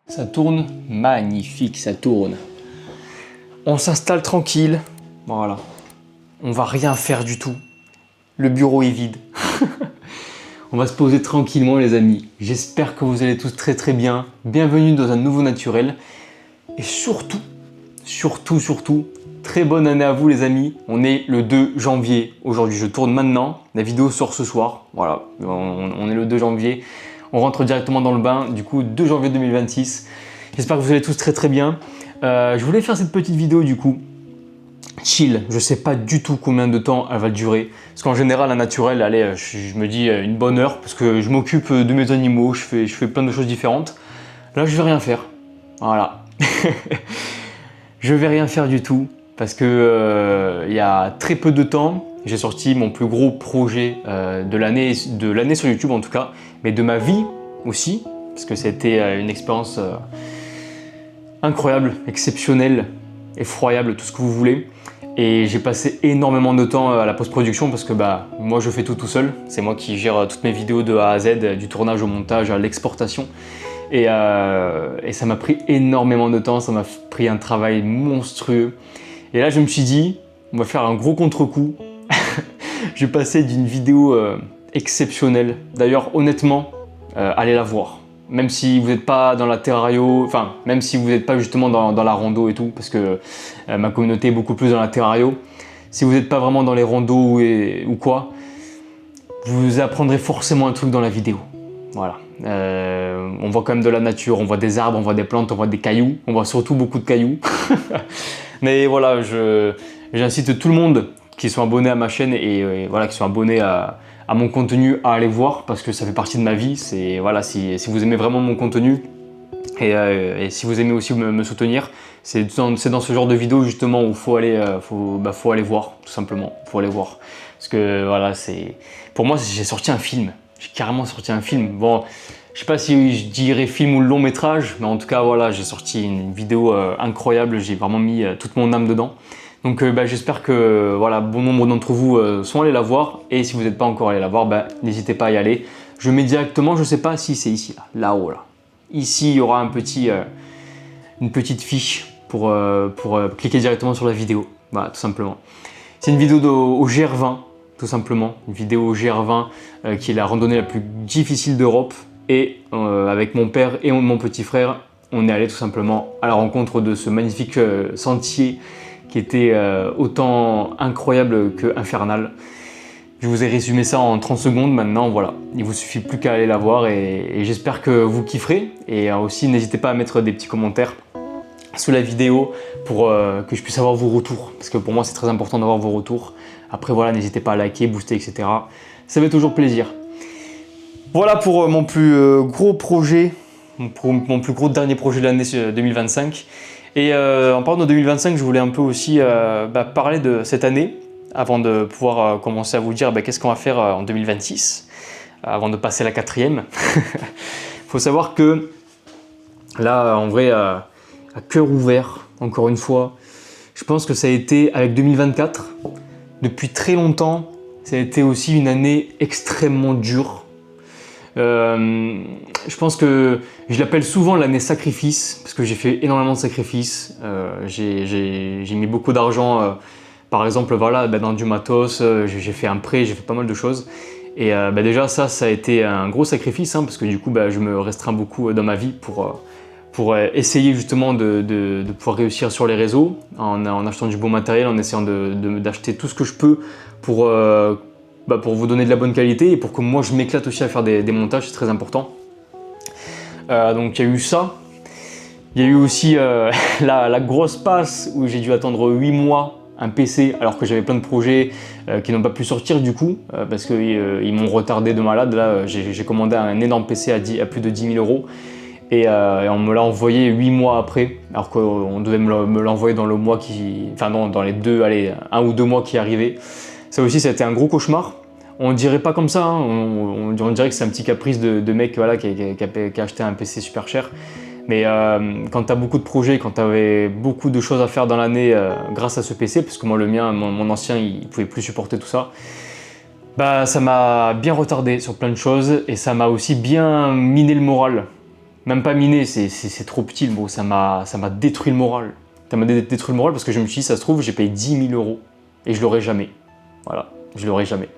Ça tourne, magnifique, ça tourne. On s'installe tranquille, voilà. On va rien faire du tout. Le bureau est vide. On va se poser tranquillement les amis. J'espère que vous allez tous très bien. Bienvenue dans un nouveau naturel. Et surtout, très bonne année à vous les amis. On est le 2 janvier. Aujourd'hui je tourne maintenant. La vidéo sort ce soir. Voilà, on est le 2 janvier. On rentre directement dans le bain. Du coup 2 janvier 2026. J'espère que vous allez tous très bien. Je voulais faire cette petite vidéo du coup. Chill, je sais pas du tout combien de temps elle va durer. Parce qu'en général, la naturelle, allez, je me dis une bonne heure parce que je m'occupe de mes animaux, je fais plein de choses différentes. Là, je vais rien faire. Voilà. Je vais rien faire du tout parce que il y a très peu de temps, j'ai sorti mon plus gros projet de l'année sur YouTube en tout cas, mais de ma vie aussi, parce que c'était une expérience incroyable, exceptionnelle, effroyable, tout ce que vous voulez. Et j'ai passé énormément de temps à la post-production parce que moi je fais tout seul. C'est moi qui gère toutes mes vidéos de A à Z, du tournage au montage à l'exportation. Et ça m'a pris énormément de temps, ça m'a pris un travail monstrueux. Et là je me suis dit, on va faire un gros contre-coup. Je vais passer d'une vidéo exceptionnelle. D'ailleurs honnêtement, allez la voir. Même si vous n'êtes pas dans la terrario, enfin même si vous n'êtes pas justement dans la rando et tout, parce que ma communauté est beaucoup plus dans la terrario. Si vous n'êtes pas vraiment dans les randos ou quoi, vous apprendrez forcément un truc dans la vidéo. Voilà. On voit quand même de la nature, on voit des arbres, on voit des plantes, on voit des cailloux, on voit surtout beaucoup de cailloux. Mais voilà, j'incite tout le monde qui sont abonnés à ma chaîne et voilà, qui sont abonnés à mon contenu à aller voir parce que ça fait partie de ma vie. Voilà, si vous aimez vraiment mon contenu et si vous aimez aussi me soutenir, c'est dans ce genre de vidéo justement où faut aller voir tout simplement. Faut aller voir parce que voilà, pour moi j'ai sorti un film. J'ai carrément sorti un film. Bon, je sais pas si je dirais film ou long métrage, mais en tout cas voilà, j'ai sorti une vidéo incroyable. J'ai vraiment mis toute mon âme dedans. Donc j'espère que voilà, bon nombre d'entre vous sont allés la voir. Et si vous n'êtes pas encore allés la voir, n'hésitez pas à y aller. Je mets directement, je sais pas si c'est ici, là-haut. Là. Ici, il y aura une petite fiche pour cliquer directement sur la vidéo. Voilà, tout simplement. C'est une vidéo au GR20, tout simplement. Une vidéo au GR20 qui est la randonnée la plus difficile d'Europe. Et avec mon père et mon petit frère, on est allé tout simplement à la rencontre de ce magnifique sentier qui était autant incroyable que infernal. Je vous ai résumé ça en 30 secondes maintenant, voilà. Il vous suffit plus qu'à aller la voir et j'espère que vous kifferez. Et aussi, n'hésitez pas à mettre des petits commentaires sous la vidéo pour que je puisse avoir vos retours. Parce que pour moi, c'est très important d'avoir vos retours. Après, voilà, n'hésitez pas à liker, booster, etc. Ça fait toujours plaisir. Voilà pour mon plus gros projet, mon plus gros dernier projet de l'année 2025. Et en parlant de 2025, je voulais un peu aussi parler de cette année avant de pouvoir commencer à vous dire qu'est-ce qu'on va faire en 2026 avant de passer la 4e. Il faut savoir que là, en vrai, à cœur ouvert, encore une fois, je pense que ça a été avec 2024, depuis très longtemps, ça a été aussi une année extrêmement dure. Je pense que je l'appelle souvent l'année sacrifice parce que j'ai fait énormément de sacrifices. J'ai mis beaucoup d'argent, par exemple voilà, dans du matos, j'ai fait un prêt, j'ai fait pas mal de choses. Et déjà ça a été un gros sacrifice parce que du coup je me restreins beaucoup dans ma vie pour essayer justement de pouvoir réussir sur les réseaux en achetant du bon matériel, en essayant d'acheter tout ce que je peux pour vous donner de la bonne qualité et pour que moi je m'éclate aussi à faire des montages, c'est très important. Donc il y a eu ça. Il y a eu aussi la grosse passe où j'ai dû attendre 8 mois un PC alors que j'avais plein de projets qui n'ont pas pu sortir du coup parce qu'ils m'ont retardé de malade. Là j'ai commandé un énorme PC à plus de 10 000 € et on me l'a envoyé 8 mois après alors qu'on devait me l'envoyer dans le mois dans les 1 ou 2 mois qui arrivaient. Ça aussi, ça a été un gros cauchemar. On dirait pas comme ça, on dirait que c'est un petit caprice de mec voilà, qui a acheté un PC super cher. Mais quand tu as beaucoup de projets, quand tu avais beaucoup de choses à faire dans l'année grâce à ce PC, parce que moi le mien, mon ancien, il pouvait plus supporter tout ça, ça m'a bien retardé sur plein de choses et ça m'a aussi bien miné le moral. même pas miné, c'est trop petit, bon, ça m'a détruit le moral. Ça m'a détruit le moral parce que je me suis dit, ça se trouve, j'ai payé 10 000 € et je l'aurai jamais. Voilà, je l'aurai jamais.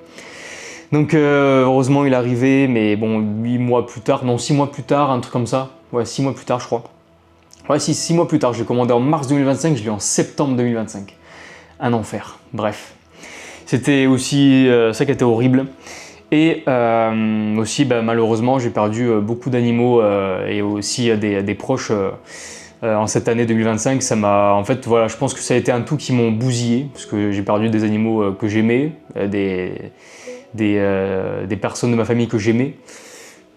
Donc heureusement il est arrivé, mais bon, 8 mois plus tard, non 6 mois plus tard, un truc comme ça. Ouais, 6 mois plus tard je crois. Ouais, 6 mois plus tard, j'ai commandé en mars 2025, je l'ai en septembre 2025. Un enfer, bref. C'était aussi ça qui était horrible. Et aussi, malheureusement, j'ai perdu beaucoup d'animaux et aussi des proches en cette année 2025. Ça m'a, en fait, voilà, je pense que ça a été un tout qui m'ont bousillé, parce que j'ai perdu des animaux que j'aimais, des personnes de ma famille que j'aimais.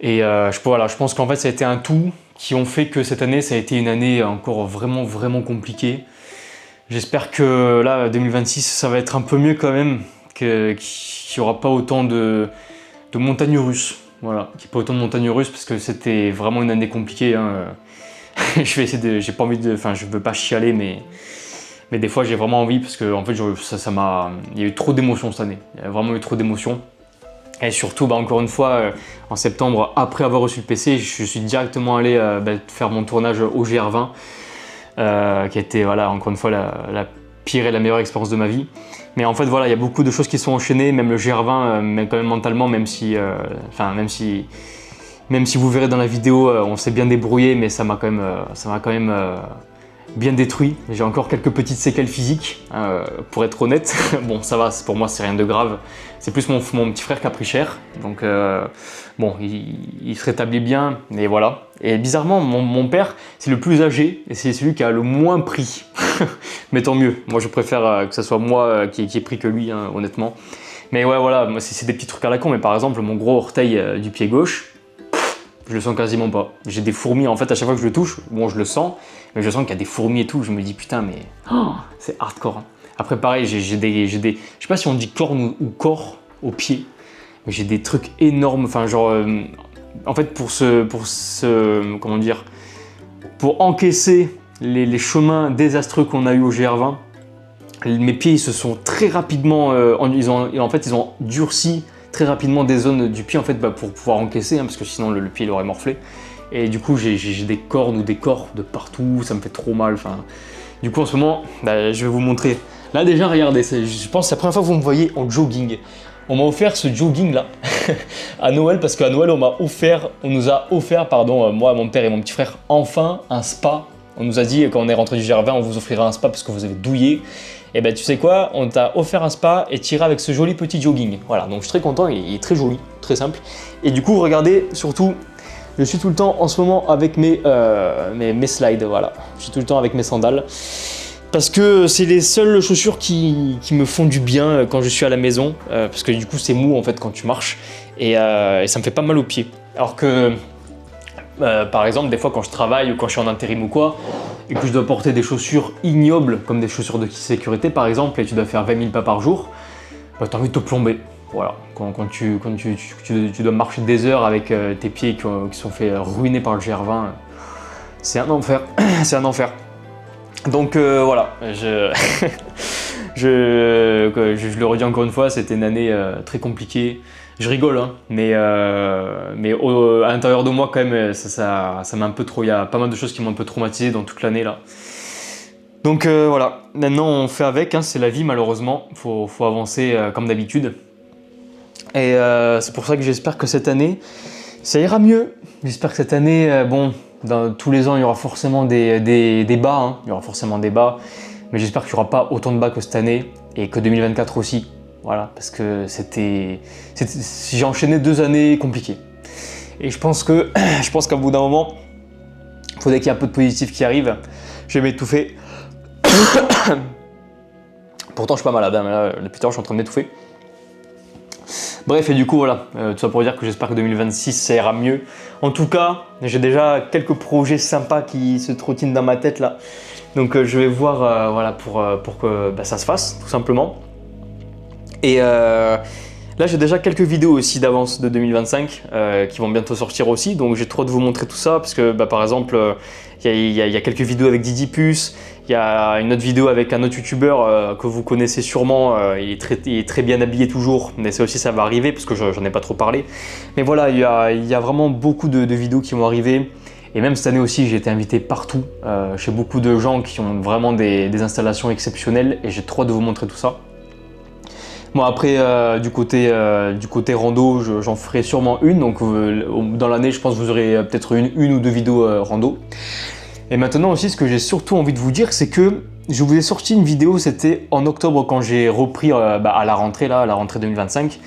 Et voilà, je pense qu'en fait, ça a été un tout qui ont fait que cette année, ça a été une année encore vraiment, vraiment compliquée. J'espère que là, 2026, ça va être un peu mieux quand même, qu'il n'y aura pas autant de montagnes russes. Voilà, qu'il n'y ait pas autant de montagnes russes, parce que c'était vraiment une année compliquée. Hein. Je vais essayer de, j'ai pas envie de, enfin, je veux pas chialer, mais des fois, j'ai vraiment envie, parce que en fait, il y a eu trop d'émotions cette année. Il y a vraiment eu trop d'émotions. Et surtout, encore une fois, en septembre, après avoir reçu le PC, je suis directement allé faire mon tournage au GR20, qui a été, voilà, encore une fois, la pire et la meilleure expérience de ma vie. Mais en fait, voilà, il y a beaucoup de choses qui sont enchaînées, même le GR20, mais quand même mentalement, même si vous verrez dans la vidéo, on s'est bien débrouillé, mais ça m'a quand même bien détruit. J'ai encore quelques petites séquelles physiques, pour être honnête. Bon, ça va, pour moi, c'est rien de grave. C'est plus mon petit frère qui a pris cher. Donc, bon, il se rétablit bien, mais voilà. Et bizarrement, mon père, c'est le plus âgé et c'est celui qui a le moins pris. Mais tant mieux. Moi, je préfère que ce soit moi qui ai pris que lui, hein, honnêtement. Mais ouais, voilà, moi, c'est des petits trucs à la con. Mais par exemple, mon gros orteil du pied gauche, je le sens quasiment pas. J'ai des fourmis, en fait, à chaque fois que je le touche, bon, je le sens, mais je sens qu'il y a des fourmis et tout. Je me dis, putain, mais c'est hardcore. Hein. Après, pareil, j'ai des. Je sais pas si on dit corne ou corps au pied, mais j'ai des trucs énormes. Enfin, genre. En fait, comment dire. Pour encaisser les chemins désastreux qu'on a eu au GR20, mes pieds, ils se sont très rapidement. Ils ont durci très rapidement des zones du pied, en fait, pour pouvoir encaisser, hein, parce que sinon le pied il aurait morflé. Et du coup, j'ai des cornes ou des corps de partout, ça me fait trop mal. Enfin, du coup, en ce moment, je vais vous montrer. Là, déjà, regardez, je pense que c'est la première fois que vous me voyez en jogging. On m'a offert ce jogging là à Noël, parce qu'à Noël, on nous a offert, moi, mon père et mon petit frère, enfin un spa. On nous a dit, quand on est rentré du GR20, on vous offrira un spa parce que vous avez douillé. Et ben tu sais quoi, on t'a offert un spa et t'iras avec ce joli petit jogging. Voilà, donc je suis très content, il est très joli, très simple. Et du coup, regardez, surtout, je suis tout le temps en ce moment avec mes slides, voilà. Je suis tout le temps avec mes sandales. Parce que c'est les seules chaussures qui me font du bien quand je suis à la maison. Parce que du coup, c'est mou en fait quand tu marches. Et ça me fait pas mal aux pieds. Alors que, par exemple, des fois quand je travaille ou quand je suis en intérim ou quoi, et que je dois porter des chaussures ignobles, comme des chaussures de sécurité par exemple, et tu dois faire 20 000 pas par jour, t'as envie de te plomber. Voilà, quand tu dois marcher des heures avec tes pieds qui sont fait ruiner par le GR20, c'est un enfer, c'est un enfer. Donc voilà, je le redis encore une fois, c'était une année très compliquée. Je rigole, hein, mais à l'intérieur de moi, quand même, ça m'a un peu trop. Il y a pas mal de choses qui m'ont un peu traumatisé dans toute l'année là. Donc voilà, maintenant on fait avec, hein, c'est la vie malheureusement. Faut avancer comme d'habitude. Et c'est pour ça que j'espère que cette année, ça ira mieux. J'espère que cette année, dans tous les ans, il y aura forcément des bas. Hein, il y aura forcément des bas. Mais j'espère qu'il n'y aura pas autant de bas que cette année et que 2024 aussi. Voilà, parce que j'ai enchaîné 2 années compliquées. Et je pense qu'à bout d'un moment, il faudrait qu'il y ait un peu de positif qui arrive. Je vais m'étouffer. Pourtant, je suis pas malade, hein, mais là, depuis tard, je suis en train de m'étouffer. Bref, et du coup, voilà, tout ça pour dire que j'espère que 2026, ça ira mieux. En tout cas, j'ai déjà quelques projets sympas qui se trottinent dans ma tête là. Donc, je vais voir voilà, pour que ça se fasse, tout simplement. Et là, j'ai déjà quelques vidéos aussi d'avance de 2025 qui vont bientôt sortir aussi. Donc, j'ai trop hâte de vous montrer tout ça parce que, par exemple, il y a quelques vidéos avec Didi Puce. Il y a une autre vidéo avec un autre youtubeur que vous connaissez sûrement. Il est très bien habillé toujours. Mais ça aussi, ça va arriver parce que j'en ai pas trop parlé. Mais voilà, il y a vraiment beaucoup de vidéos qui vont arriver. Et même cette année aussi, j'ai été invité partout, chez beaucoup de gens qui ont vraiment des installations exceptionnelles et j'ai trop hâte de vous montrer tout ça. Bon après, du côté rando, j'en ferai sûrement une, donc dans l'année, je pense que vous aurez peut-être une ou deux vidéos rando. Et maintenant aussi, ce que j'ai surtout envie de vous dire, c'est que je vous ai sorti une vidéo, c'était en octobre quand j'ai repris à la rentrée 2025.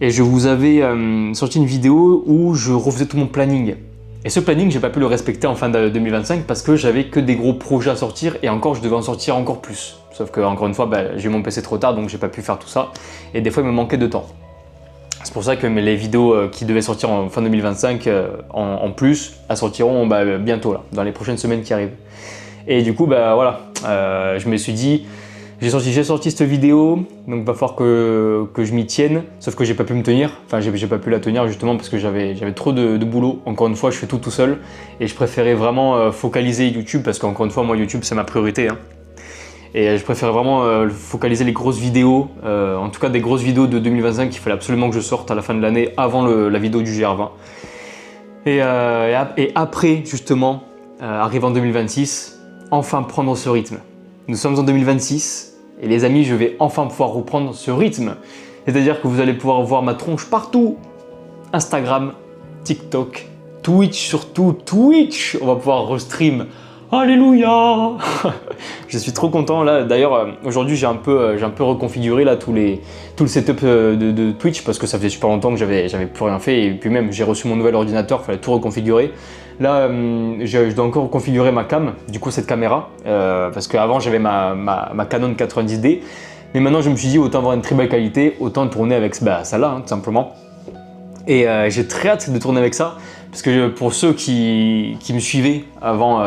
Et je vous avais sorti une vidéo où je refaisais tout mon planning. Et ce planning, j'ai pas pu le respecter en fin de 2025 parce que j'avais que des gros projets à sortir et encore, je devais en sortir encore plus. Sauf que, encore une fois, j'ai eu mon PC trop tard donc j'ai pas pu faire tout ça. Et des fois, il me manquait de temps. C'est pour ça que les vidéos qui devaient sortir en fin 2025 en plus, elles sortiront bientôt, là, dans les prochaines semaines qui arrivent. Et du coup, voilà, je me suis dit, j'ai sorti cette vidéo, donc il va falloir que je m'y tienne, sauf que j'ai pas pu me tenir, enfin j'ai pas pu la tenir justement parce que j'avais trop de boulot. Encore une fois, je fais tout seul et je préférais vraiment focaliser YouTube parce qu'encore une fois, moi YouTube c'est ma priorité. Hein. Et je préférais vraiment focaliser les grosses vidéos, en tout cas des grosses vidéos de 2025 qu'il fallait absolument que je sorte à la fin de l'année avant la vidéo du GR20. Et après justement, arrive en 2026, enfin prendre ce rythme. Nous sommes en 2026 et les amis, je vais enfin pouvoir reprendre ce rythme. C'est-à-dire que vous allez pouvoir voir ma tronche partout. Instagram, TikTok, Twitch, surtout Twitch. On va pouvoir restream. Alléluia. Je suis trop content là. D'ailleurs, aujourd'hui, j'ai un peu reconfiguré là tout le setup de Twitch parce que ça faisait super longtemps que j'avais plus rien fait et puis même j'ai reçu mon nouvel ordinateur, il fallait tout reconfigurer. Là, je dois encore configurer ma cam, du coup cette caméra, parce qu'avant j'avais ma Canon 90D, mais maintenant je me suis dit autant avoir une très belle qualité, autant tourner avec celle-là, hein, tout simplement. Et j'ai très hâte de tourner avec ça, parce que pour ceux qui me suivaient avant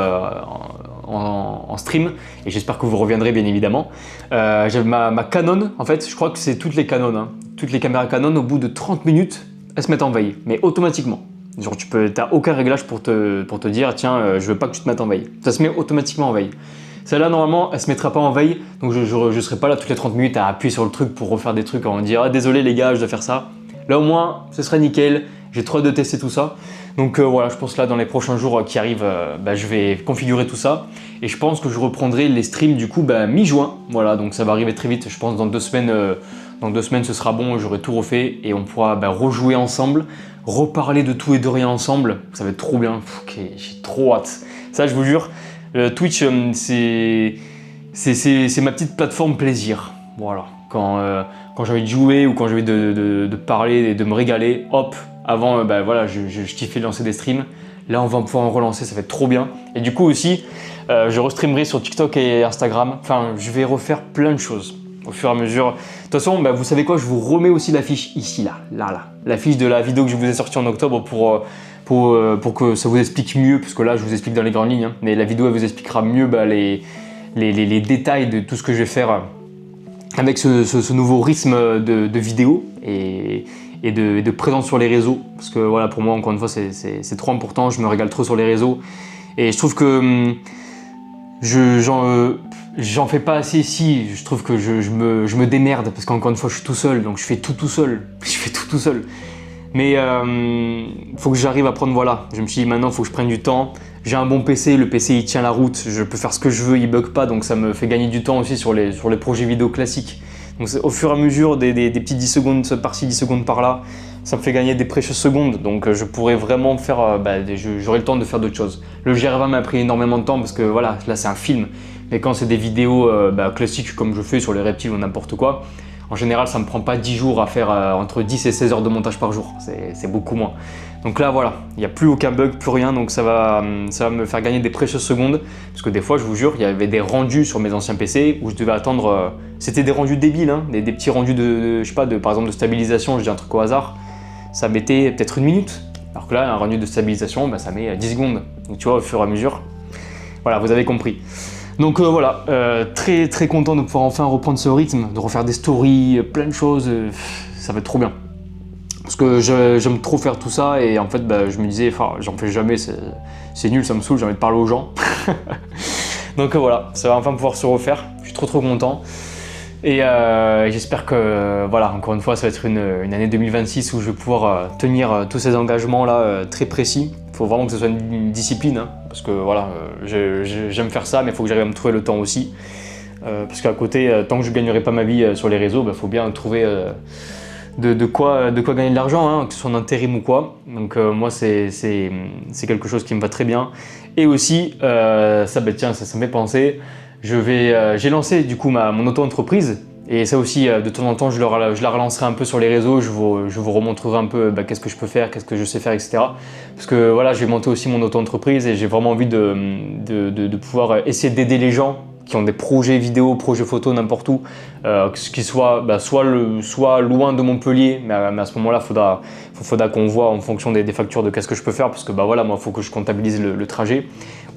en stream, et j'espère que vous reviendrez bien évidemment, j'avais ma Canon, en fait je crois que c'est toutes les Canon, hein, toutes les caméras Canon au bout de 30 minutes, elles se mettent en veille, mais automatiquement. Genre t'as aucun réglage pour te dire tiens je veux pas que tu te mettes en veille. Ça se met automatiquement en veille. Celle-là normalement elle se mettra pas en veille donc je serai pas là toutes les 30 minutes à appuyer sur le truc pour refaire des trucs en dire ah désolé les gars je dois faire ça. Là au moins ce serait nickel, j'ai trop hâte de tester tout ça. Donc voilà je pense que là dans les prochains jours qui arrivent je vais configurer tout ça et je pense que je reprendrai les streams du coup mi-juin. Voilà donc ça va arriver très vite je pense dans 2 semaines. Dans 2 semaines ce sera bon, j'aurai tout refait et on pourra rejouer ensemble, reparler de tout et de rien ensemble. Ça va être trop bien, j'ai trop hâte. Ça je vous jure, Twitch c'est ma petite plateforme plaisir. Voilà, quand j'ai envie de jouer ou quand j'ai envie de parler et de me régaler, hop, avant voilà, je kiffais lancer des streams. Là on va pouvoir en relancer, ça va être trop bien. Et du coup aussi, je restreamerai sur TikTok et Instagram. Enfin, je vais refaire plein de choses. Au fur et à mesure. De toute façon, vous savez quoi, je vous remets aussi l'affiche ici, là. L'affiche de la vidéo que je vous ai sortie en octobre pour que ça vous explique mieux, parce que là, je vous explique dans les grandes lignes, hein, mais la vidéo, elle vous expliquera mieux les détails de tout ce que je vais faire avec ce nouveau rythme de vidéo et de présence sur les réseaux. Parce que voilà, pour moi, encore une fois, c'est trop important, je me régale trop sur les réseaux. Et je trouve que j'en fais pas assez ici, je trouve que je me démerde parce qu'encore une fois je suis tout seul, donc je fais tout seul, Mais faut que j'arrive à prendre, voilà, je me suis dit maintenant il faut que je prenne du temps, j'ai un bon PC, le PC il tient la route, je peux faire ce que je veux, il bug pas, donc ça me fait gagner du temps aussi sur les projets vidéo classiques. Donc au fur et à mesure des petits 10 secondes par-ci, 10 secondes par-là, ça me fait gagner des précieuses secondes, donc je pourrais vraiment faire, j'aurai le temps de faire d'autres choses. Le GR20 m'a pris énormément de temps parce que voilà, là c'est un film, mais quand c'est des vidéos classiques comme je fais sur les reptiles ou n'importe quoi, en général ça me prend pas 10 jours à faire entre 10 et 16 heures de montage par jour, c'est beaucoup moins. Donc là voilà, il n'y a plus aucun bug, plus rien, donc ça va me faire gagner des précieuses secondes, parce que des fois je vous jure, il y avait des rendus sur mes anciens PC où je devais attendre, c'était des rendus débiles, hein, des petits rendus je sais pas, par exemple de stabilisation, je dis un truc au hasard, ça mettait peut-être 1 minute, alors que là un rendu de stabilisation ça met 10 secondes, donc tu vois au fur et à mesure, voilà vous avez compris. Donc voilà, très très content de pouvoir enfin reprendre ce rythme, de refaire des stories, plein de choses, ça va être trop bien. Parce que j'aime trop faire tout ça et en fait je me disais, j'en fais jamais, c'est nul, ça me saoule, j'ai envie de parler aux gens. Donc voilà, ça va enfin pouvoir se refaire, je suis trop content. Et j'espère que, voilà, encore une fois, ça va être une année 2026 où je vais pouvoir tenir tous ces engagements là très précis. faut vraiment que ce soit une discipline, hein, parce que voilà, j'aime faire ça, mais il faut que j'arrive à me trouver le temps aussi. Parce qu'à côté, tant que je ne gagnerai pas ma vie sur les réseaux, faut bien trouver de quoi gagner de l'argent, hein, que ce soit en intérim ou quoi. Donc moi, c'est quelque chose qui me va très bien. Et aussi, ça me fait penser, j'ai lancé du coup mon auto-entreprise. Et ça aussi, de temps en temps, je la relancerai un peu sur les réseaux, je vous remontrerai un peu qu'est-ce que je peux faire, qu'est-ce que je sais faire, etc. Parce que voilà, j'ai monté aussi mon auto-entreprise et j'ai vraiment envie de pouvoir essayer d'aider les gens qui ont des projets vidéo, projets photo, n'importe où, qui soient soit loin de Montpellier, mais à ce moment-là, il faudra qu'on voit en fonction des factures de qu'est-ce que je peux faire, parce que voilà, moi, il faut que je comptabilise le trajet.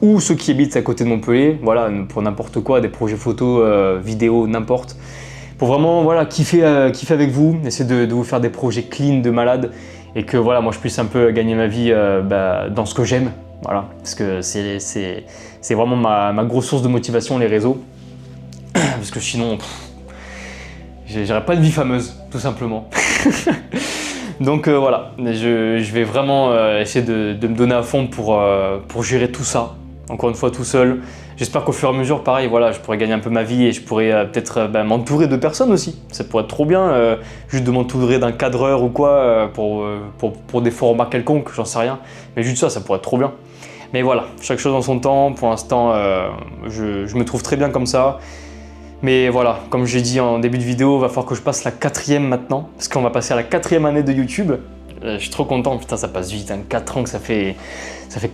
Ou ceux qui habitent à côté de Montpellier, voilà, pour n'importe quoi, des projets photo, vidéo, n'importe. Pour vraiment voilà, kiffer avec vous, essayer de vous faire des projets clean de malade et que voilà, moi je puisse un peu gagner ma vie dans ce que j'aime. Voilà, parce que c'est vraiment ma grosse source de motivation, les réseaux. Parce que sinon, j'aurais pas de vie fameuse, tout simplement. Donc voilà, je vais vraiment essayer de me donner à fond pour gérer tout ça. Encore une fois, tout seul. J'espère qu'au fur et à mesure, pareil, voilà, je pourrais gagner un peu ma vie et je pourrais peut-être m'entourer de personnes aussi. Ça pourrait être trop bien, juste de m'entourer d'un cadreur ou quoi, pour des formats quelconques, j'en sais rien. Mais juste ça pourrait être trop bien. Mais voilà, chaque chose en son temps. Pour l'instant, je me trouve très bien comme ça. Mais voilà, comme j'ai dit en début de vidéo, il va falloir que je passe la 4e maintenant. Parce qu'on va passer à la 4e année de YouTube. Je suis trop content, putain, ça passe vite, hein, 4 ans que ça fait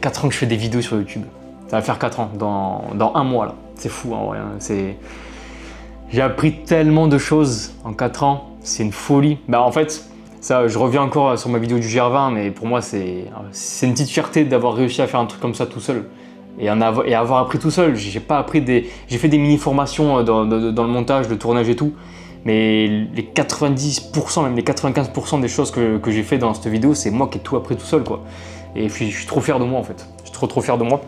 4 ans que je fais des vidéos sur YouTube. Ça va faire 4 ans, dans un mois là. C'est fou, hein, ouais, j'ai appris tellement de choses en 4 ans, c'est une folie. En fait, ça, je reviens encore sur ma vidéo du GR20, mais pour moi, c'est une petite fierté d'avoir réussi à faire un truc comme ça tout seul. Et avoir appris tout seul. J'ai fait des mini-formations dans le montage, le tournage et tout. Mais les 90%, même les 95% des choses que j'ai fait dans cette vidéo, c'est moi qui ai tout appris tout seul, quoi. Et je suis trop fier de moi, en fait. Je suis trop fier de moi.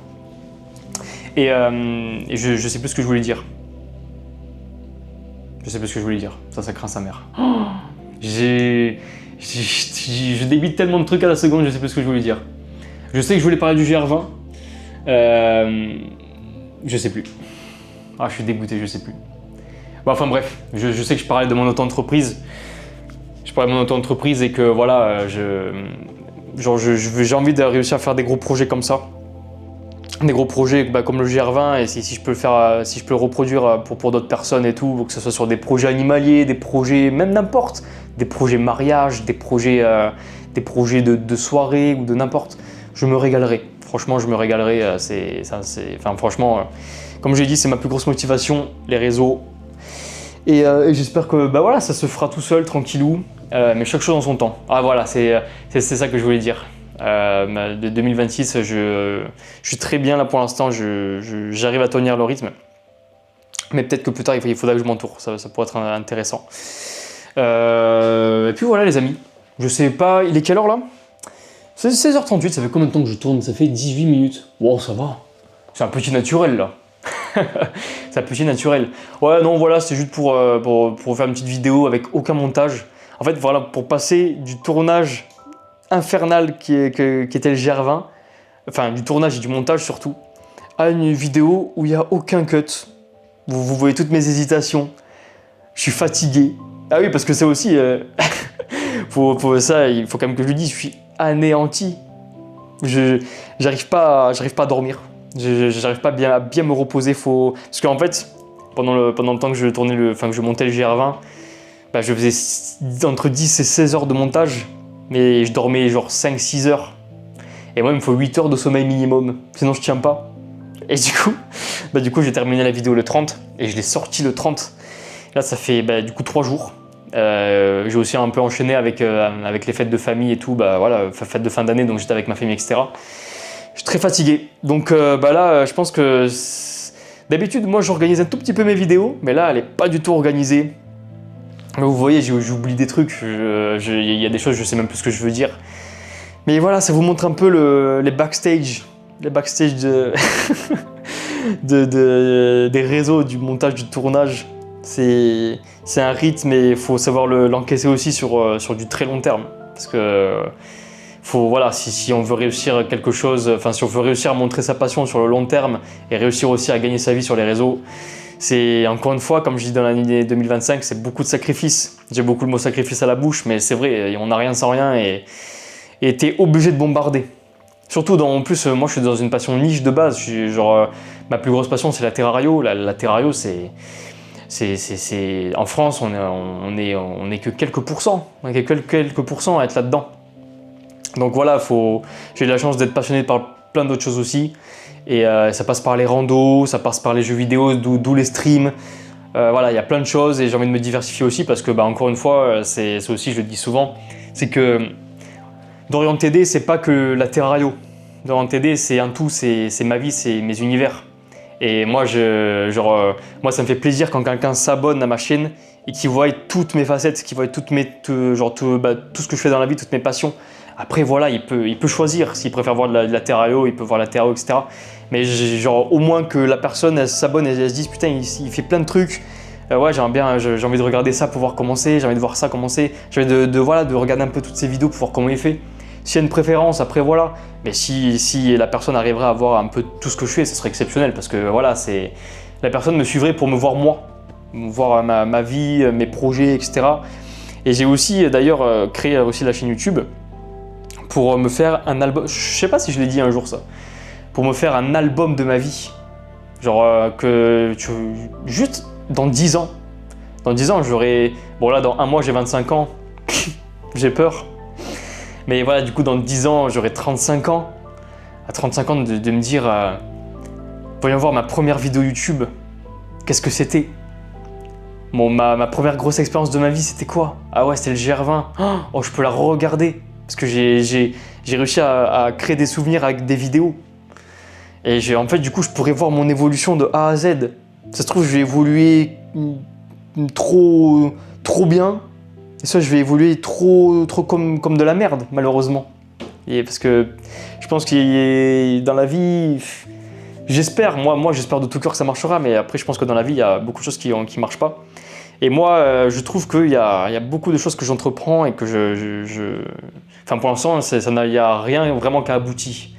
Et je sais plus ce que je voulais dire. Je sais plus ce que je voulais dire. Ça craint sa mère. Je débite tellement de trucs à la seconde, je sais plus ce que je voulais dire. Je sais que je voulais parler du GR20. Je sais plus. Ah, je suis dégoûté, je sais plus. Enfin bref, je sais que je parlais de mon auto-entreprise. Je parlais de mon auto-entreprise et que voilà, j'ai envie de réussir à faire des gros projets comme ça. Des gros projets comme le GR20 et si je peux le reproduire pour d'autres personnes et tout, que ce soit sur des projets animaliers, des projets même n'importe, des projets mariage, des projets de soirée ou de n'importe, je me régalerai. Franchement, je me régalerai. Franchement, comme j'ai dit, c'est ma plus grosse motivation, les réseaux. Et j'espère que voilà, ça se fera tout seul, tranquillou, mais chaque chose en son temps. Ah voilà, c'est ça que je voulais dire. De 2026, je suis très bien là pour l'instant, j'arrive à tenir le rythme. Mais peut-être que plus tard, il faudra que je m'entoure, ça pourrait être intéressant. Et puis voilà les amis, je sais pas, il est quelle heure là? C'est 16h38, ça fait combien de temps que je tourne? Ça fait 18 minutes. Wow, ça va. C'est un petit naturel là. C'est un petit naturel. Ouais, non, voilà, c'est juste pour faire une petite vidéo avec aucun montage. En fait, voilà, pour passer du tournage infernal qui était le GR20, enfin du tournage et du montage surtout, à une vidéo où il n'y a aucun cut. Vous voyez toutes mes hésitations. Je suis fatigué. Ah oui, parce que ça aussi, ça, il faut quand même que je le dise, je suis anéanti. J'arrive pas à dormir. J'arrive pas à bien me reposer. Parce qu'en fait, pendant le temps que je montais le GR20, je faisais entre 10 et 16 heures de montage, mais je dormais genre 5-6 heures. Et moi, il me faut 8 heures de sommeil minimum, sinon je tiens pas. Et du coup, j'ai terminé la vidéo le 30 et je l'ai sorti le 30. Là, ça fait du coup 3 jours. J'ai aussi un peu enchaîné avec les fêtes de famille et tout, voilà, fêtes de fin d'année, donc j'étais avec ma famille, etc. Je suis très fatigué, donc là, je pense que d'habitude, moi, j'organise un tout petit peu mes vidéos, mais là, elle est pas du tout organisée. Vous voyez, j'oublie des trucs, il y a des choses, je sais même plus ce que je veux dire. Mais voilà, ça vous montre un peu les backstage des réseaux, du montage, du tournage. C'est un rythme et il faut savoir l'encaisser aussi sur du très long terme. Parce que voilà, si on veut réussir quelque chose, enfin si on veut réussir à montrer sa passion sur le long terme et réussir aussi à gagner sa vie sur les réseaux, c'est encore une fois, comme je dis dans l'année 2025, c'est beaucoup de sacrifices. J'ai beaucoup le mot sacrifice à la bouche, mais c'est vrai, on n'a rien sans rien et t'es obligé de bombarder. Surtout en plus, moi je suis dans une passion niche de base. Ma plus grosse passion c'est la terrario. La terrario en France on est que quelques pourcents, quelques pourcents à être là-dedans. Donc voilà, j'ai eu la chance d'être passionné par plein d'autres choses aussi. Et ça passe par les randos, ça passe par les jeux vidéo, d'où les streams. Voilà, il y a plein de choses et j'ai envie de me diversifier aussi parce que encore une fois, c'est aussi, je le dis souvent, c'est que Dorian TD, c'est pas que la terrario. Dorian TD, c'est un tout, c'est ma vie, c'est mes univers. Et moi, moi, ça me fait plaisir quand quelqu'un s'abonne à ma chaîne et qu'il voit toutes mes facettes, qu'il voit tout ce que je fais dans la vie, toutes mes passions. Après, voilà, il peut choisir. S'il préfère voir de la terrario, il peut voir la terrario, etc. Mais au moins que la personne elle s'abonne et elle se dise putain, il fait plein de trucs. Ouais, j'ai envie de regarder ça pour voir comment c'est, j'ai envie de voir ça comment c'est, j'ai envie de regarder un peu toutes ces vidéos pour voir comment il fait. S'il y a une préférence, après voilà. Mais si la personne arriverait à voir un peu tout ce que je fais, ce serait exceptionnel parce que voilà, la personne me suivrait pour me voir moi, voir ma vie, mes projets, etc. Et j'ai aussi d'ailleurs créé aussi la chaîne YouTube pour me faire un album. Je sais pas si je l'ai dit un jour ça. Pour me faire un album de ma vie. Juste dans 10 ans. Dans 10 ans, j'aurai. Bon, là, dans un mois, j'ai 25 ans. J'ai peur. Mais voilà, du coup, dans 10 ans, j'aurai 35 ans. À 35 ans, de me dire voyons voir ma première vidéo YouTube. Qu'est-ce que c'était? Ma première grosse expérience de ma vie, c'était quoi? Ah ouais, c'était le GR20. Oh, je peux la re-regarder. Parce que j'ai réussi à créer des souvenirs avec des vidéos. Et en fait, du coup, je pourrais voir mon évolution de A à Z. Ça se trouve, je vais évoluer trop bien. Et ça, je vais évoluer trop comme de la merde, malheureusement. Et parce que je pense que dans la vie, j'espère, moi j'espère de tout cœur que ça marchera, mais après, je pense que dans la vie, il y a beaucoup de choses qui marchent pas. Et moi, je trouve qu'il y a beaucoup de choses que j'entreprends et que Enfin, pour l'instant, il n'y a rien vraiment qui a abouti.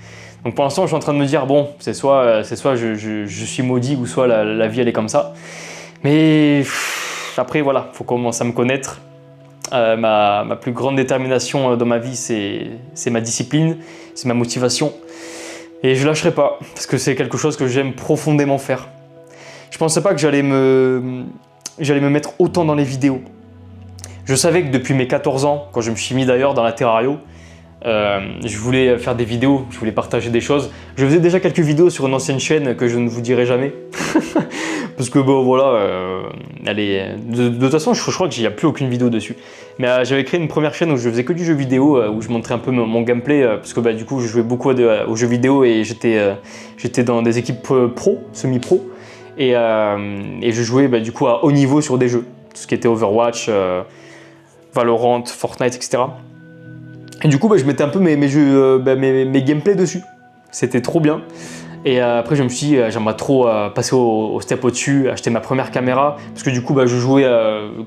Donc pour l'instant, je suis en train de me dire, bon, c'est soit je suis maudit ou soit la vie, elle est comme ça. Mais après, voilà, il faut commencer à me connaître. Ma plus grande détermination dans ma vie, c'est ma discipline, c'est ma motivation. Et je ne lâcherai pas, parce que c'est quelque chose que j'aime profondément faire. Je ne pensais pas que j'allais me mettre autant dans les vidéos. Je savais que depuis mes 14 ans, quand je me suis mis d'ailleurs dans la terrario, je voulais faire des vidéos, je voulais partager des choses. Je faisais déjà quelques vidéos sur une ancienne chaîne que je ne vous dirai jamais. Parce que bon voilà, de toute façon je crois qu'il n'y a plus aucune vidéo dessus. Mais j'avais créé une première chaîne où je faisais que du jeu vidéo, où je montrais un peu mon gameplay, parce que du coup je jouais beaucoup aux jeux vidéo et j'étais dans des équipes pro, semi-pro. Et je jouais du coup à haut niveau sur des jeux. Tout ce qui était Overwatch, Valorant, Fortnite, etc. Et du coup, je mettais un peu mes gameplays dessus. C'était trop bien. Et après, je me suis dit, j'aimerais trop passer au step au-dessus, acheter ma première caméra. Parce que du coup, je jouais,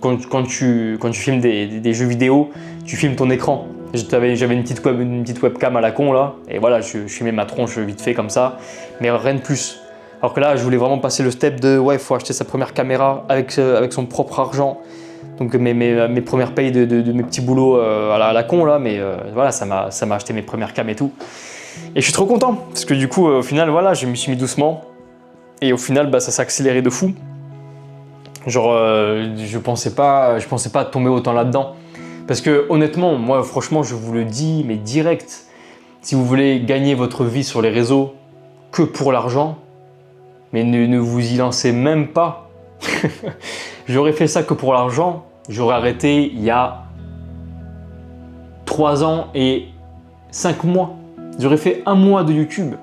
quand tu filmes des jeux vidéo, tu filmes ton écran. J'avais une petite webcam à la con là. Et voilà, je filmais ma tronche vite fait comme ça. Mais rien de plus. Alors que là, je voulais vraiment passer le step de, ouais, il faut acheter sa première caméra avec son propre argent. Donc mes premières payes de mes petits boulots à la con là, mais voilà, ça m'a acheté mes premières cams et tout. Et je suis trop content, parce que du coup, au final, voilà, je me suis mis doucement. Et au final, ça s'est accéléré de fou. Je pensais pas tomber autant là-dedans. Parce que honnêtement, moi, franchement, je vous le dis, mais direct, si vous voulez gagner votre vie sur les réseaux que pour l'argent, mais ne vous y lancez même pas. J'aurais fait ça que pour l'argent, j'aurais arrêté il y a 3 ans et 5 mois. J'aurais fait 1 mois de YouTube.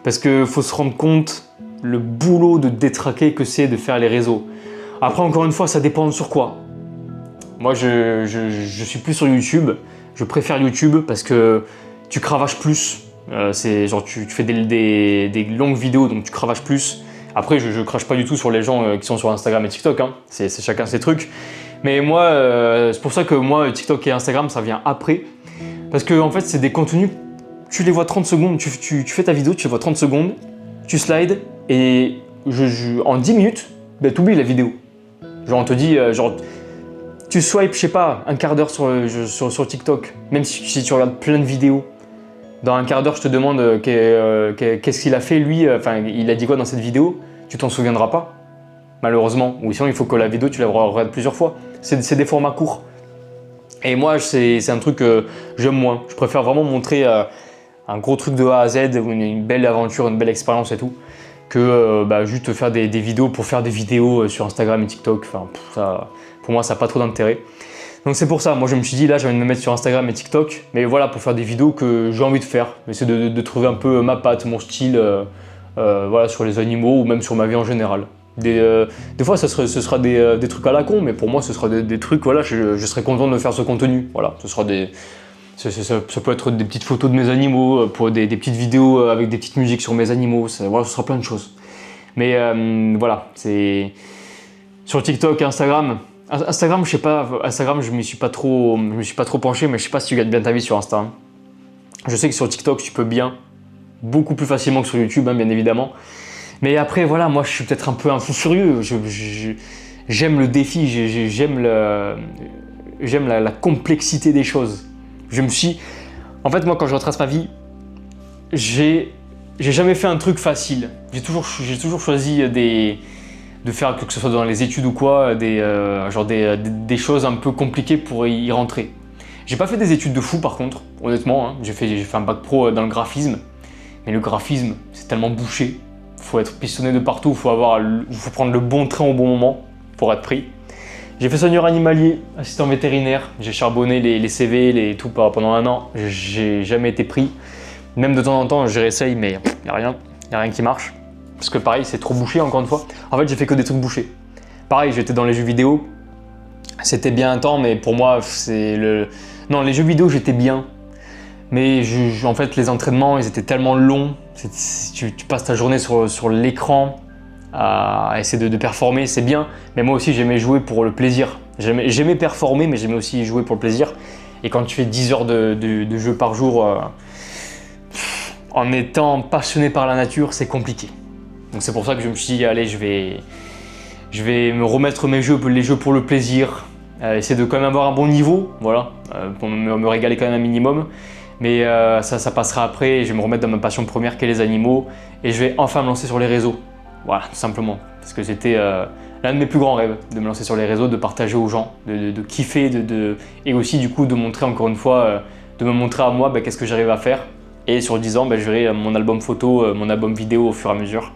Parce qu'il faut se rendre compte le boulot de détraquer que c'est de faire les réseaux. Après, encore une fois, ça dépend sur quoi. Moi, je suis plus sur YouTube. Je préfère YouTube parce que tu cravaches plus. C'est genre tu fais des longues vidéos, donc tu cravaches plus. Après, je crache pas du tout sur les gens qui sont sur Instagram et TikTok, hein. C'est chacun ses trucs. Mais moi, c'est pour ça que moi, TikTok et Instagram, ça vient après. Parce que en fait, c'est des contenus, tu les vois 30 secondes, tu fais ta vidéo, tu les vois 30 secondes, tu slides, et en 10 minutes, ben, tu oublies la vidéo. Genre, on te dit, tu swipes, je sais pas, un quart d'heure sur TikTok, même si tu regardes plein de vidéos. Dans un quart d'heure, je te demande qu'est-ce qu'il a fait lui, enfin, il a dit quoi dans cette vidéo, tu t'en souviendras pas, malheureusement. Ou sinon, il faut que la vidéo, tu la regardes plusieurs fois. C'est des formats courts. Et moi, c'est un truc que j'aime moins. Je préfère vraiment montrer un gros truc de A à Z, une belle aventure, une belle expérience et tout, que juste faire des vidéos pour faire des vidéos sur Instagram et TikTok. Enfin, ça, pour moi, ça n'a pas trop d'intérêt. Donc c'est pour ça, moi je me suis dit là j'ai envie de me mettre sur Instagram et TikTok, mais voilà, pour faire des vidéos que j'ai envie de faire. C'est de trouver un peu ma patte, mon style, voilà, sur les animaux ou même sur ma vie en général. Des fois ce sera des trucs à la con, mais pour moi ce sera des trucs, voilà, je serais content de faire ce contenu. Voilà, ce sera ça peut être des petites photos de mes animaux, pour des petites vidéos avec des petites musiques sur mes animaux, voilà, ce sera plein de choses. Mais voilà, c'est sur TikTok et Instagram, je sais pas, Instagram je me suis pas trop penché, mais je sais pas si tu gagnes bien ta vie sur Insta. Je sais que sur TikTok tu peux bien, beaucoup plus facilement que sur YouTube, hein, bien évidemment. Mais après voilà, moi je suis peut-être un peu un fou furieux, j'aime le défi, j'aime la complexité des choses. En fait moi quand je retrace ma vie, j'ai jamais fait un truc facile. J'ai toujours choisi de faire, que ce soit dans les études ou quoi, des choses un peu compliquées pour y rentrer. J'ai pas fait des études de fou par contre, honnêtement, hein. J'ai fait un bac pro dans le graphisme, mais le graphisme c'est tellement bouché, faut être pistonné de partout, faut prendre le bon train au bon moment pour être pris. J'ai fait soigneur animalier, assistant vétérinaire, j'ai charbonné les CV, tout pendant 1 an, j'ai jamais été pris. Même de temps en temps je réessaye, mais y a rien qui marche. Parce que pareil, c'est trop bouché encore une fois. En fait, j'ai fait que des trucs bouchés. Pareil, j'étais dans les jeux vidéo. C'était bien un temps, mais pour moi, Non, les jeux vidéo, j'étais bien. Mais en fait, les entraînements, ils étaient tellement longs. Tu passes ta journée sur l'écran à essayer de performer, c'est bien. Mais moi aussi, j'aimais jouer pour le plaisir. J'aimais performer, mais j'aimais aussi jouer pour le plaisir. Et quand tu fais 10 heures de jeu par jour, en étant passionné par la nature, c'est compliqué. Donc c'est pour ça que je me suis dit, allez, je vais me remettre les jeux pour le plaisir, essayer de quand même avoir un bon niveau, voilà, pour me régaler quand même un minimum. Mais ça passera après, je vais me remettre dans ma passion première qui est les animaux, et je vais enfin me lancer sur les réseaux. Voilà, tout simplement. Parce que c'était l'un de mes plus grands rêves, de me lancer sur les réseaux, de partager aux gens, de kiffer, et aussi du coup de montrer encore une fois, de me montrer à moi qu'est-ce que j'arrive à faire. Et sur 10 ans, je verrai mon album photo, mon album vidéo au fur et à mesure.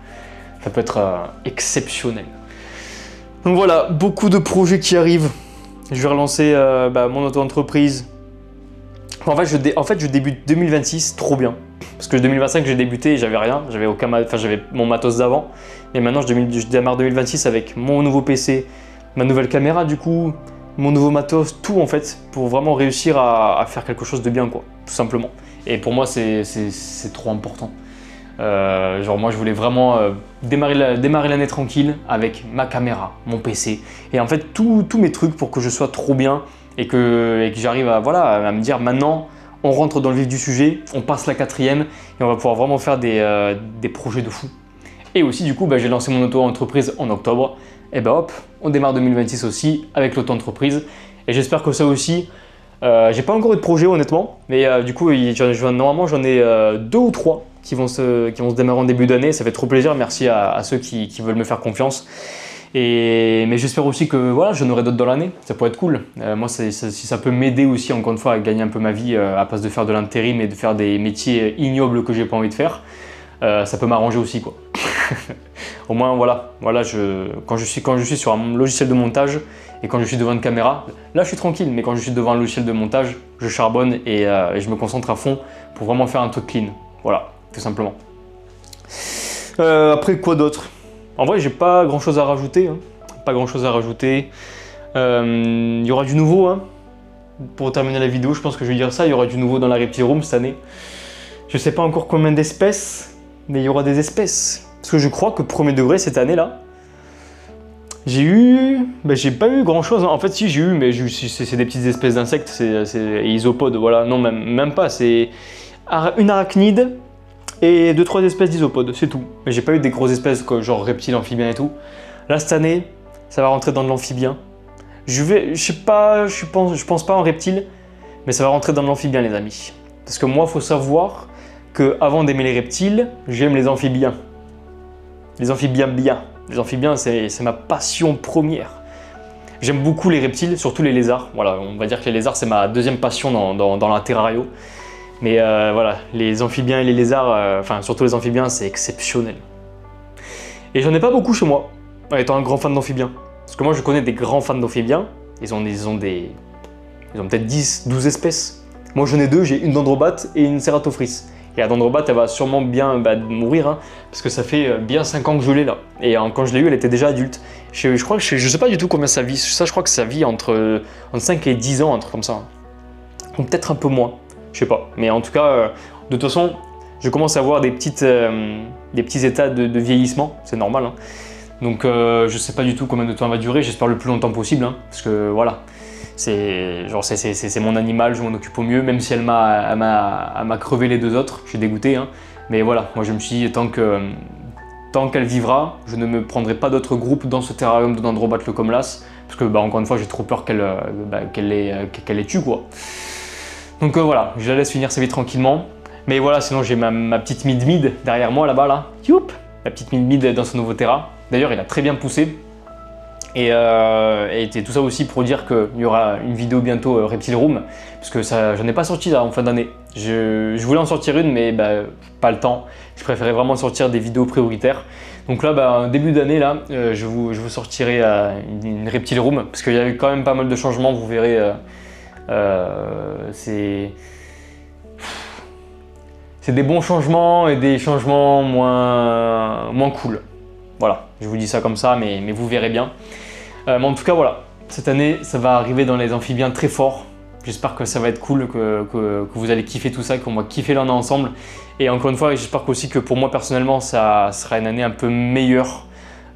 Ça peut être exceptionnel. Donc voilà, beaucoup de projets qui arrivent. Je vais relancer mon auto-entreprise. En fait, je débute 2026 trop bien. Parce que 2025, j'ai débuté et j'avais rien. J'avais mon matos d'avant. Et maintenant, je démarre 2026 avec mon nouveau PC, ma nouvelle caméra du coup, mon nouveau matos, tout en fait, pour vraiment réussir à faire quelque chose de bien, quoi, tout simplement. Et pour moi, c'est trop important. Moi je voulais vraiment démarrer l'année tranquille avec ma caméra, mon PC et en fait tous mes trucs pour que je sois trop bien et que j'arrive à me dire maintenant on rentre dans le vif du sujet, on passe la 4e et on va pouvoir vraiment faire des projets de fou. Et aussi du coup j'ai lancé mon auto-entreprise en octobre et hop, on démarre 2026 aussi avec l'auto-entreprise et j'espère que ça aussi, j'ai pas encore eu de projet honnêtement, mais du coup normalement j'en ai 2 ou 3 qui vont se démarrer en début d'année. Ça fait trop plaisir, merci à ceux qui veulent me faire confiance. Mais j'espère aussi que voilà, j'en aurai d'autres dans l'année, ça pourrait être cool. Moi, si ça peut m'aider aussi, encore une fois, à gagner un peu ma vie, à place de faire de l'intérim et de faire des métiers ignobles que j'ai pas envie de faire, ça peut m'arranger aussi, quoi. Au moins, voilà quand je suis sur un logiciel de montage et quand je suis devant une caméra, là je suis tranquille, mais quand je suis devant un logiciel de montage, je charbonne et je me concentre à fond pour vraiment faire un truc clean. Voilà, tout simplement. Après, quoi d'autre? En vrai, j'ai pas grand chose à rajouter. Hein. Pas grand chose à rajouter. Il y aura du nouveau. Hein. Pour terminer la vidéo, je pense que je vais dire ça. Il y aura du nouveau dans la Reptile Room cette année. Je sais pas encore combien d'espèces, mais il y aura des espèces. Parce que je crois que premier degré cette année-là, J'ai pas eu grand chose. En fait, si j'ai eu, mais c'est des petites espèces d'insectes, c'est isopodes, voilà. Non, même pas. C'est une arachnide et 2-3 espèces d'isopodes, c'est tout. Mais j'ai pas eu des grosses espèces, genre reptiles, amphibiens et tout. Là, cette année, ça va rentrer dans de l'amphibien. Je pense pas en reptile, mais ça va rentrer dans de l'amphibien, les amis. Parce que moi, faut savoir que avant d'aimer les reptiles, j'aime les amphibiens. Les amphibiens bien. Les amphibiens, c'est ma passion première. J'aime beaucoup les reptiles, surtout les lézards. Voilà, on va dire que les lézards, c'est ma deuxième passion dans la terrario. Mais voilà, les amphibiens et les lézards, enfin surtout les amphibiens, c'est exceptionnel. Et j'en ai pas beaucoup chez moi, en étant un grand fan d'amphibiens. Parce que moi, je connais des grands fans d'amphibiens. Ils ont peut-être 10, 12 espèces. Moi, j'en ai 2, j'ai une dendrobate et une ceratophrys. Et la dendrobate, elle va sûrement bien mourir, hein, parce que ça fait bien 5 ans que je l'ai là. Et quand je l'ai eu, elle était déjà adulte. Je sais pas du tout combien ça vit. Ça, je crois que ça vit entre 5 et 10 ans, un truc comme ça. Ou peut-être un peu moins, je sais pas. Mais en tout cas, de toute façon, je commence à avoir des petits états de vieillissement, c'est normal. Hein. Donc je sais pas du tout combien de temps elle va durer, j'espère le plus longtemps possible, hein, parce que voilà. C'est mon animal, je m'en occupe au mieux, même si elle m'a crevé les 2 autres, je suis dégoûté. Hein. Mais voilà, moi je me suis dit, tant qu'elle vivra, je ne me prendrai pas d'autres groupes dans ce terrarium de Dendrobat leucomlas, parce que encore une fois, j'ai trop peur qu'elle les tue, quoi. Donc voilà, je la laisse finir sa vie tranquillement. Mais voilà, sinon j'ai ma petite mid-mid derrière moi là-bas, là. Youp, la petite mid-mid dans ce nouveau terrain. D'ailleurs, il a très bien poussé. Et tout ça aussi pour dire qu'il y aura une vidéo bientôt Reptile Room, parce que j'en ai pas sorti là en fin d'année. Je voulais en sortir une, mais pas le temps. Je préférais vraiment sortir des vidéos prioritaires. Donc là, début d'année, là, je vous sortirai une Reptile Room, parce qu'il y a eu quand même pas mal de changements, vous verrez. C'est des bons changements et des changements moins cool. Voilà, je vous dis ça comme ça, mais vous verrez bien. Mais en tout cas, voilà, cette année, ça va arriver dans les amphibiens très fort. J'espère que ça va être cool, que vous allez kiffer tout ça, qu'on va kiffer l'année ensemble. Et encore une fois, j'espère aussi que pour moi, personnellement, ça sera une année un peu meilleure,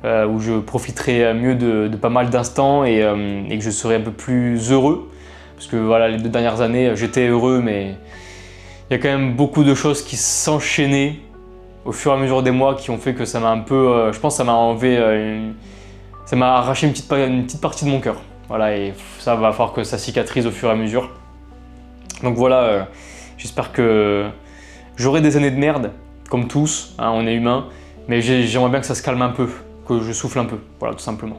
où je profiterai mieux de pas mal d'instants et que je serai un peu plus heureux. Parce que voilà, les 2 dernières années, j'étais heureux, mais il y a quand même beaucoup de choses qui s'enchaînaient au fur et à mesure des mois qui ont fait que ça m'a un peu, je pense que ça m'a enlevé, ça m'a arraché une petite partie de mon cœur. Voilà, et ça va falloir que ça cicatrise au fur et à mesure. Donc voilà, j'espère que j'aurai des années de merde, comme tous, hein, on est humain, mais j'aimerais bien que ça se calme un peu, que je souffle un peu, voilà, tout simplement.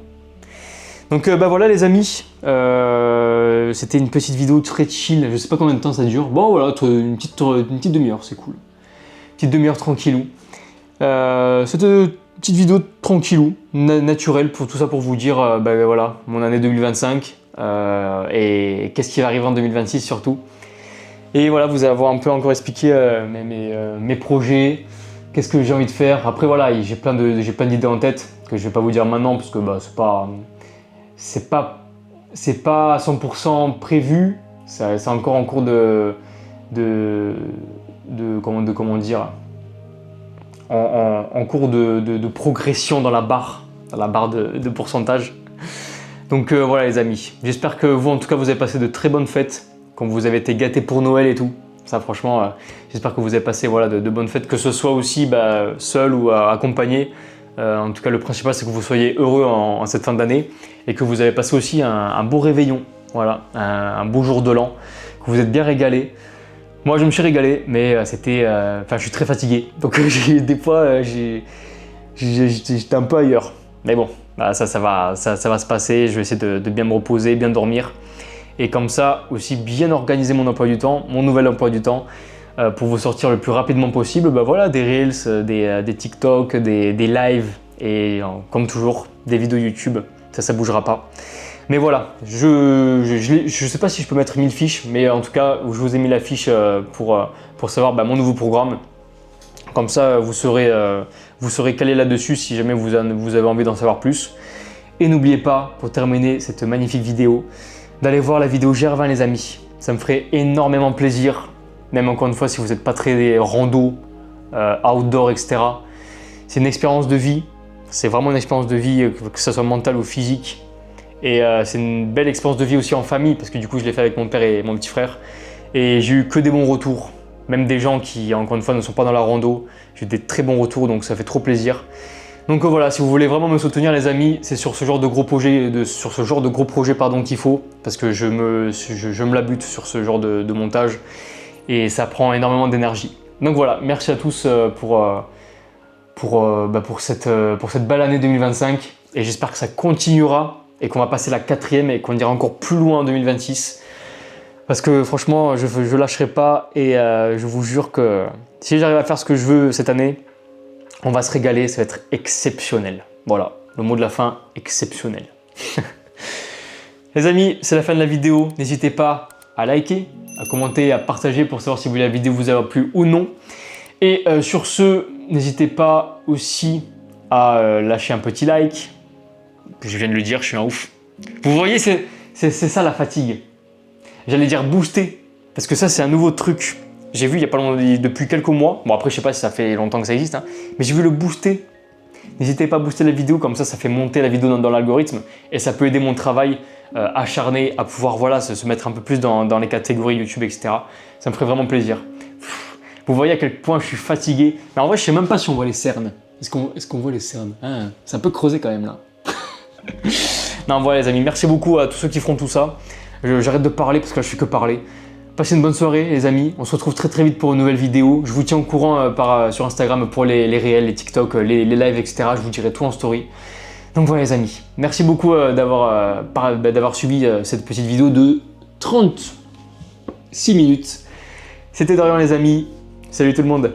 Donc voilà les amis, c'était une petite vidéo très chill, je sais pas combien de temps ça dure. Bon voilà, une petite demi-heure, c'est cool. Petite demi-heure tranquillou. C'était une petite vidéo tranquillou, naturelle, pour tout ça pour vous dire, voilà, mon année 2025 et qu'est-ce qui va arriver en 2026 surtout. Et voilà, vous allez avoir un peu encore expliqué mes projets, qu'est-ce que j'ai envie de faire. Après voilà, j'ai plein d'idées en tête que je vais pas vous dire maintenant parce que c'est pas à 100% prévu, c'est encore en cours comment dire, en cours de progression dans la barre de pourcentage. Donc voilà les amis, j'espère que vous en tout cas vous avez passé de très bonnes fêtes, quand vous avez été gâtés pour Noël et tout. Ça franchement, j'espère que vous avez passé voilà, de bonnes fêtes, que ce soit aussi seul ou accompagné. En tout cas le principal c'est que vous soyez heureux en cette fin d'année et que vous avez passé aussi un beau réveillon, voilà, un beau jour de l'an, que vous êtes bien régalés. Moi je me suis régalé, mais je suis très fatigué, donc des fois j'étais un peu ailleurs. Mais bon, ça va se passer, je vais essayer de bien me reposer, bien dormir. Et comme ça, aussi bien organiser mon emploi du temps, mon nouvel emploi du temps, pour vous sortir le plus rapidement possible, voilà, des Reels, des TikTok, des lives et comme toujours, des vidéos YouTube, ça bougera pas. Mais voilà, je sais pas si je peux mettre 1000 fiches, mais en tout cas, je vous ai mis la fiche pour savoir mon nouveau programme. Comme ça, vous serez calé là-dessus si jamais vous avez envie d'en savoir plus. Et n'oubliez pas, pour terminer cette magnifique vidéo, d'aller voir la vidéo GR20 les amis. Ça me ferait énormément plaisir, même encore une fois si vous n'êtes pas très rando, outdoor, etc. C'est une expérience de vie, C'est vraiment une expérience de vie, que ce soit mentale ou physique. Et c'est une belle expérience de vie aussi en famille, parce que du coup, je l'ai fait avec mon père et mon petit frère. Et j'ai eu que des bons retours. Même des gens qui, encore une fois, ne sont pas dans la rando. J'ai eu des très bons retours, donc ça fait trop plaisir. Donc voilà, si vous voulez vraiment me soutenir les amis, c'est sur ce genre de gros projet, qu'il faut, parce que je me la bute sur ce genre de montage et ça prend énormément d'énergie. Donc voilà, merci à tous pour cette belle année 2025 et j'espère que ça continuera et qu'on va passer la 4e et qu'on ira encore plus loin en 2026. Parce que franchement, je lâcherai pas et je vous jure que si j'arrive à faire ce que je veux cette année, on va se régaler, ça va être exceptionnel. Voilà, le mot de la fin, exceptionnel. Les amis, c'est la fin de la vidéo. N'hésitez pas à liker, à commenter, à partager pour savoir si la vidéo vous a plu ou non. Et sur ce, n'hésitez pas aussi à lâcher un petit like. Je viens de le dire, je suis un ouf. Vous voyez, c'est ça la fatigue. J'allais dire booster, parce que ça c'est un nouveau truc. J'ai vu il y a pas longtemps, depuis quelques mois. Bon après je sais pas si ça fait longtemps que ça existe, hein, mais j'ai vu le booster. N'hésitez pas à booster la vidéo, comme ça fait monter la vidéo dans l'algorithme et ça peut aider mon travail acharné à pouvoir voilà, se mettre un peu plus dans les catégories YouTube, etc. Ça me ferait vraiment plaisir. Vous voyez à quel point je suis fatigué. Mais en vrai je sais même pas si on voit les cernes. Est-ce qu'on voit les cernes, hein? C'est un peu creusé quand même là. Non voilà les amis, merci beaucoup à tous ceux qui feront tout ça. J'arrête de parler parce que là je fais que parler. Passez une bonne soirée les amis, on se retrouve très vite pour une nouvelle vidéo. Je vous tiens au courant sur Instagram pour les réels, les TikTok, les lives, etc. Je vous dirai tout en story. Donc voilà les amis, merci beaucoup d'avoir suivi cette petite vidéo de 36 minutes. C'était Dorian les amis, salut tout le monde.